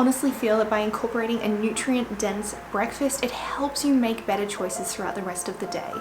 honestly feel that by incorporating a nutrient-dense breakfast, it helps you make better choices throughout the rest of the day.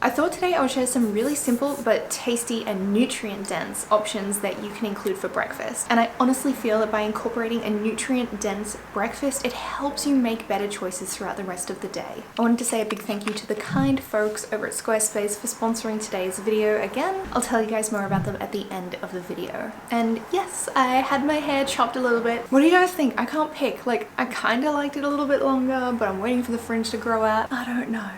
I thought today I would share some really simple but tasty and nutrient-dense options that you can include for breakfast. And I honestly feel that by incorporating a nutrient-dense breakfast, it helps you make better choices throughout the rest of the day. I wanted to say a big thank you to the kind folks over at Squarespace for sponsoring today's video again. I'll tell you guys more about them at the end of the video. And yes, I had my hair chopped a little bit. What do you guys think? I can't pick. Like, I kind of liked it a little bit longer, but I'm waiting for the fringe to grow out. I don't know.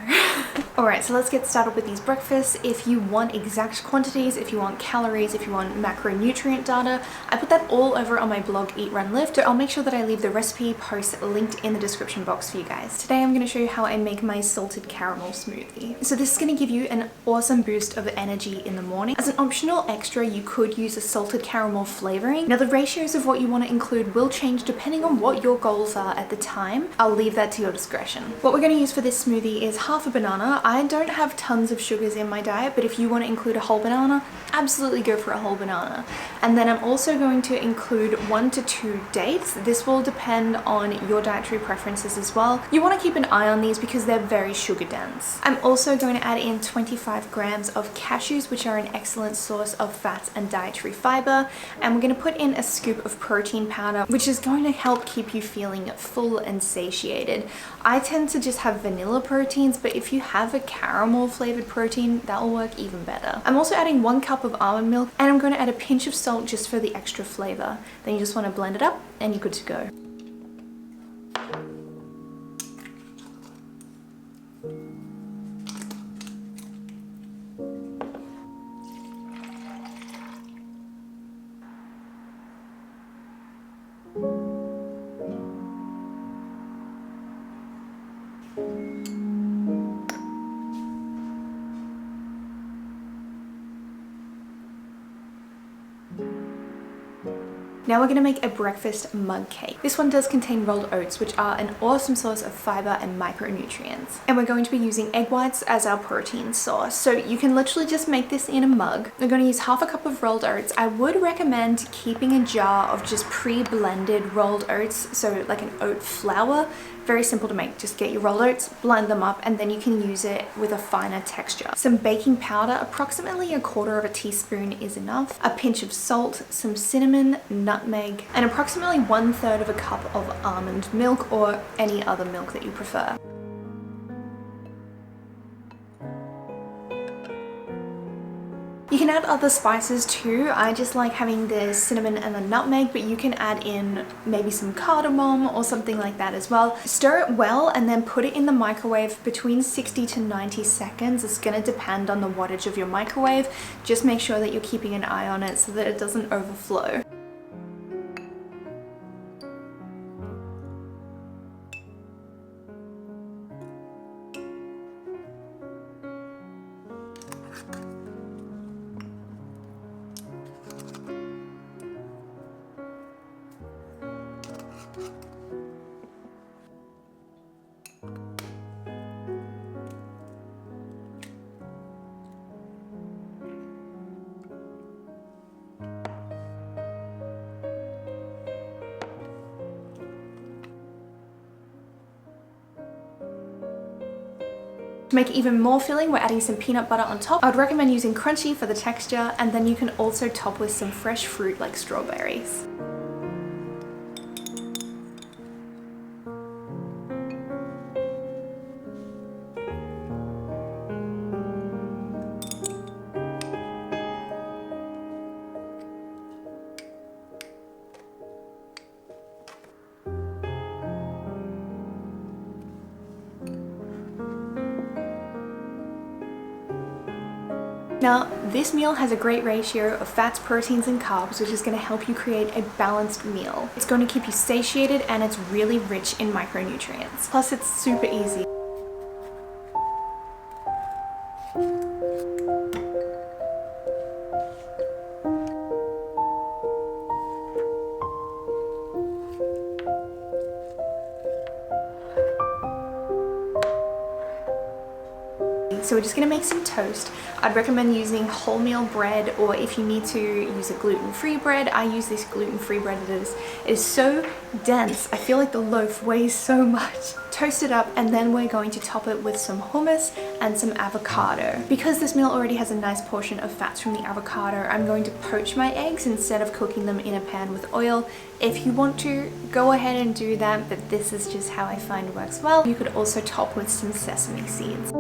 Alright, so let's get started with these breakfasts. If you want exact quantities, if you want calories, if you want macronutrient data, I put that all over on my blog Eat Run Live. So I'll make sure that I leave the recipe post linked in the description box for you guys. Today I'm going to show you how I make my salted caramel smoothie. So this is going to give you an awesome boost of energy in the morning. As an optional extra, you could use a salted caramel flavoring. Now the ratios of what you want to include will change depending on what your goals are at the time. I'll leave that to your discretion. What we're going to use for this smoothie is half a banana. I don't have tons of sugars in my diet, but if you want to include a whole banana, absolutely go for a whole banana. And then I'm also going to include 1 to 2 dates. This will depend on your dietary preferences as well. You want to keep an eye on these because they're very sugar dense. I'm also going to add in 25 grams of cashews, which are an excellent source of fats and dietary fiber. And we're going to put in a scoop of protein powder, which is going to help keep you feeling full and satiated. I tend to just have vanilla proteins, but if you have a caramel flavored protein, that will work even better. I'm also adding 1 cup of almond milk, and I'm going to add a pinch of salt just for the extra flavor. Then you just want to blend it up and you're good to go. Now we're going to make a breakfast mug cake. This one does contain rolled oats, which are an awesome source of fiber and micronutrients. And we're going to be using egg whites as our protein source. So you can literally just make this in a mug. We're going to use half a cup of rolled oats. I would recommend keeping a jar of just pre-blended rolled oats, so like an oat flour. Very simple to make. Just get your rolled oats, blend them up, and then you can use it with a finer texture. Some baking powder, approximately 1/4 teaspoon is enough. A pinch of salt, some cinnamon, nutmeg, and approximately 1/3 cup of almond milk or any other milk that you prefer. You can add other spices too. I just like having the cinnamon and the nutmeg, but you can add in maybe some cardamom or something like that as well. Stir it well and then put it in the microwave between 60 to 90 seconds. It's going to depend on the wattage of your microwave. Just make sure that you're keeping an eye on it so that it doesn't overflow. To make it even more filling, we're adding some peanut butter on top. I would recommend using crunchy for the texture, and then you can also top with some fresh fruit like strawberries. Now, this meal has a great ratio of fats, proteins, and carbs, which is going to help you create a balanced meal. It's going to keep you satiated, and it's really rich in micronutrients. Plus, it's super easy. So we're just gonna make some toast. I'd recommend using wholemeal bread, or if you need to use a gluten-free bread, I use this gluten-free bread. It is so dense. I feel like the loaf weighs so much. Toast it up, and then we're going to top it with some hummus and some avocado. Because this meal already has a nice portion of fats from the avocado, I'm going to poach my eggs instead of cooking them in a pan with oil. If you want to, go ahead and do that, but this is just how I find works well. You could also top with some sesame seeds.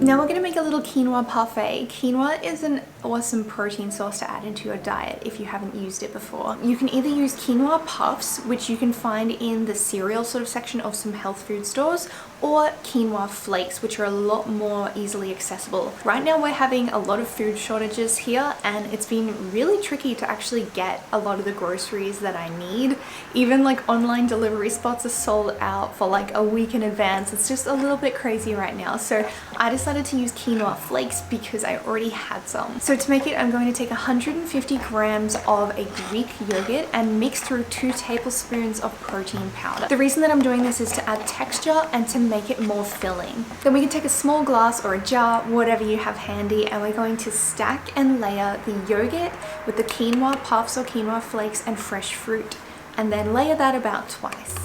Now we're going to make a little quinoa parfait. Quinoa is an awesome protein source to add into your diet if you haven't used it before. You can either use quinoa puffs, which you can find in the cereal sort of section of some health food stores, or quinoa flakes, which are a lot more easily accessible. Right now we're having a lot of food shortages here, and it's been really tricky to actually get a lot of the groceries that I need. Even like online delivery spots are sold out for like a week in advance. It's just a little bit crazy right now. So I decided to use quinoa flakes because I already had some. So to make it, I'm going to take 150 grams of a Greek yogurt and mix through 2 tablespoons of protein powder. The reason that I'm doing this is to add texture and to make it more filling. Then we can take a small glass or a jar, whatever you have handy, and we're going to stack and layer the yogurt with the quinoa puffs or quinoa flakes and fresh fruit, and then layer that about twice.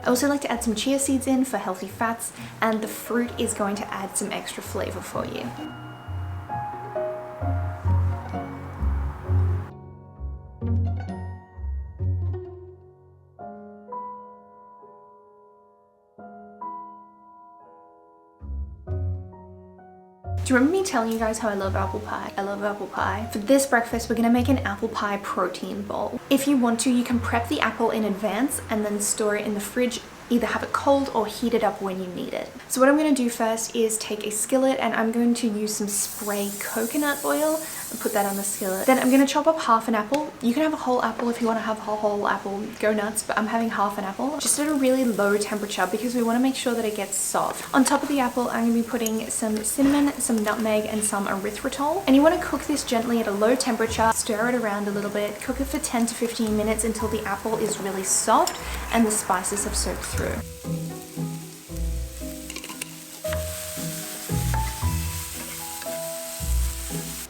I also like to add some chia seeds in for healthy fats, and the fruit is going to add some extra flavor for you. Do you remember me telling you guys how I love apple pie? I love apple pie. For this breakfast, we're gonna make an apple pie protein bowl. If you want to, you can prep the apple in advance and then store it in the fridge. Either have it cold or heat it up when you need it. So what I'm going to do first is take a skillet, and I'm going to use some spray coconut oil and put that on the skillet. Then I'm going to chop up half an apple. You can have a whole apple if you want to have a whole apple, go nuts, but I'm having half an apple just at a really low temperature because we want to make sure that it gets soft. On top of the apple, I'm going to be putting some cinnamon, some nutmeg, and some erythritol. And you want to cook this gently at a low temperature, stir it around a little bit, cook it for 10 to 15 minutes until the apple is really soft and the spices have soaked through.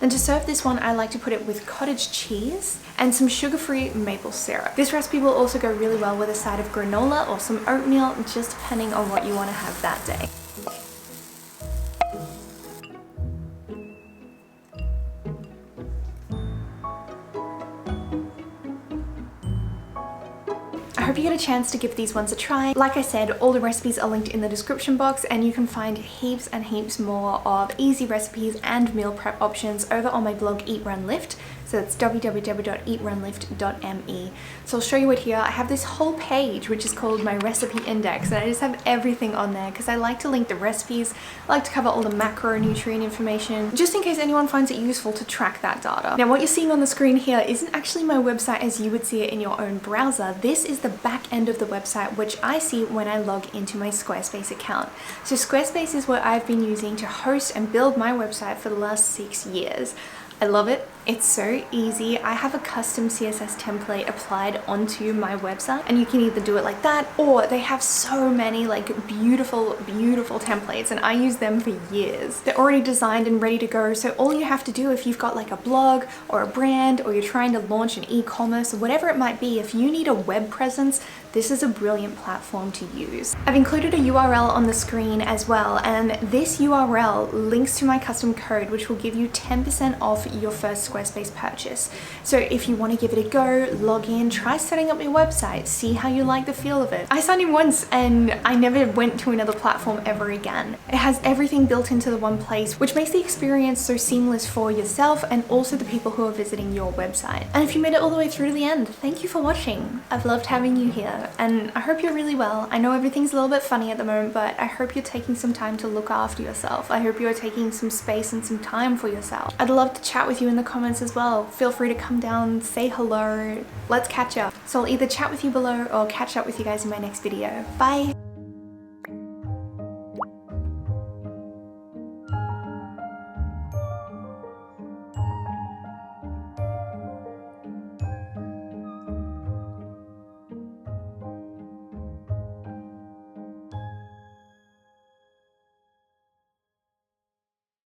Then to serve this one, I like to put it with cottage cheese and some sugar-free maple syrup. This recipe will also go really well with a side of granola or some oatmeal, just depending on what you want to have that day. I hope you get a chance to give these ones a try. Like I said, all the recipes are linked in the description box, and you can find heaps and heaps more of easy recipes and meal prep options over on my blog Eat Run Lift. So it's www.eatrunlift.me. So I'll show you it here. I have this whole page which is called my recipe index, and I just have everything on there because I like to link the recipes. I like to cover all the macronutrient information just in case anyone finds it useful to track that data. Now what you're seeing on the screen here isn't actually my website as you would see it in your own browser. This is the back end of the website, which I see when I log into my Squarespace account. So Squarespace is what I've been using to host and build my website for the last 6 years. I love it. It's so easy. I have a custom CSS template applied onto my website, and you can either do it like that, or they have so many like beautiful templates, and I use them for years. They're already designed and ready to go, so all you have to do if you've got like a blog or a brand, or you're trying to launch an e-commerce or whatever it might be, if you need a web presence, this is a brilliant platform to use. I've included a URL on the screen as well, and this URL links to my custom code which will give you 10% off your first Squarespace Squarespace purchase. So if you want to give it a go, log in, try setting up your website, see how you like the feel of it. I signed in once and I never went to another platform ever again. It has everything built into the one place, which makes the experience so seamless for yourself and also the people who are visiting your website. And if you made it all the way through to the end, thank you for watching. I've loved having you here and I hope you're really well. I know everything's a little bit funny at the moment, but I hope you're taking some time to look after yourself. I hope you're taking some space and some time for yourself. I'd love to chat with you in the comments as well. Feel free to come down, say hello, let's catch up. So I'll either chat with you below or catch up with you guys in my next video. Bye!